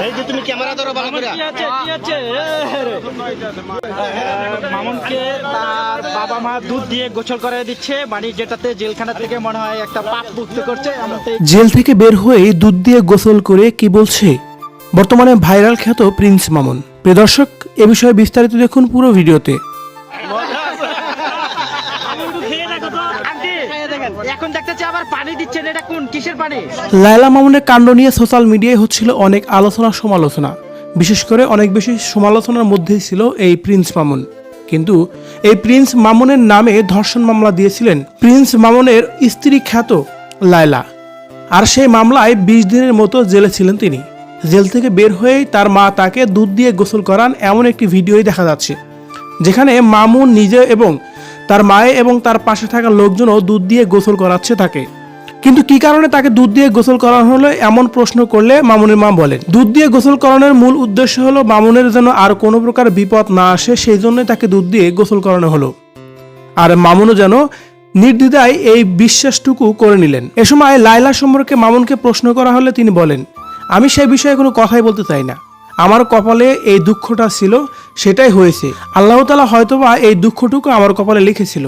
এই যে তুমি ক্যামেরা ধরো ভালো করে। মামুনকে তার বাবা মা দুধ দিয়ে গোসল করে দিচ্ছে, মানে যেটাতে জেলখানা থেকে মনে হয় একটা পাপ মুক্ত করছে। জেল থেকে বের হয়ে দুধ দিয়ে গোসল করে কি বলছে বর্তমানে ভাইরাল খ্যাত প্রিন্স মামুন। প্রিয় দর্শক, এ বিষয়ে বিস্তারিত দেখুন পুরো ভিডিওতে। এখন দেখতেছি আবার পানি দিচ্ছেন, এটা কোন কিসের পানি? লায়লা মামুনের কাণ্ড নিয়ে সোশ্যাল মিডিয়ায় হচ্ছিল অনেক আলোচনা সমালোচনা, বিশেষ করে অনেক বেশি সমালোচনার মধ্যেই ছিল এই প্রিন্স মামুন। কিন্তু এই প্রিন্স মামুনের নামে ধর্ষণ মামলা দিয়েছিলেন প্রিন্স মামুনের স্ত্রী খ্যাত লায়লা, আর সেই মামলায় 20 দিনের মতো জেলে ছিলেন তিনি। জেল থেকে বের হয়েই তার মা তাকে দুধ দিয়ে গোসল করান এমন একটি ভিডিওই দেখা যাচ্ছে, যেখানে মামুন নিজে এবং তার মায়ে এবং তার পাশে থাকা লোকজনও দুধ দিয়ে গোসল করাচ্ছে তাকে। কিন্তু কি কারণে তাকে দুধ দিয়ে গোসল করানো হলো এমন প্রশ্ন করলে মামুনের মা বলেন, দুধ দিয়ে গোসল করানোর মূল উদ্দেশ্য হলো মামুনের যেন আর কোনো প্রকার বিপদ না আসে, সেই জন্যই তাকে দুধ দিয়ে গোসল করানো হলো। আর মামুনও যেন নির্দ্বিধায় এই বিশ্বাসটুকু করে নিলেন। এ সময় লায়লা সম্পর্কে মামুনকে প্রশ্ন করা হলে তিনি বলেন, আমি সেই বিষয়ে কোনো কথাই বলতে চাই না, আমার কপালে এই দুঃখটা ছিল, সেটাই হয়েছে। আল্লাহ তাআলা হয়তোবা এই দুঃখটুকু আমার কপালে লিখেছিল,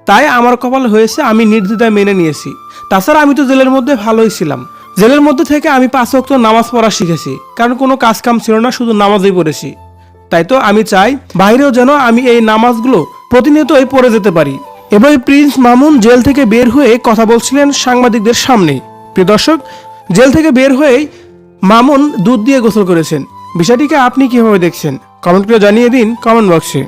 তাই আমার কপালে হয়েছে, আমি নির্দ্বিধায় মেনে নিয়েছি। তাছাড়া আমি তো জেলের মধ্যে ভালোই ছিলাম, জেলের মধ্যে থেকে আমি 5 ওয়াক্ত নামাজ পড়া শিখেছি, কারণ কোনো কাজ কাম ছিল না, শুধু নামাজই পড়েছি। তাই তো আমি চাই বাইরেও যেন আমি এই নামাজগুলো প্রতিনিয়তই পড়ে যেতে পারি। এবার প্রিন্স মামুন জেল থেকে বের হয়ে কথা বলছিলেন সাংবাদিকদের সামনে। প্রিয় দর্শক, জেল থেকে বের হয়েই মামুন দুধ দিয়ে গোসল করেছেন। বিষয়টিকে আপনি কিভাবে দেখছেন কমেন্ট করে জানিয়ে দিন কমেন্ট বক্সে।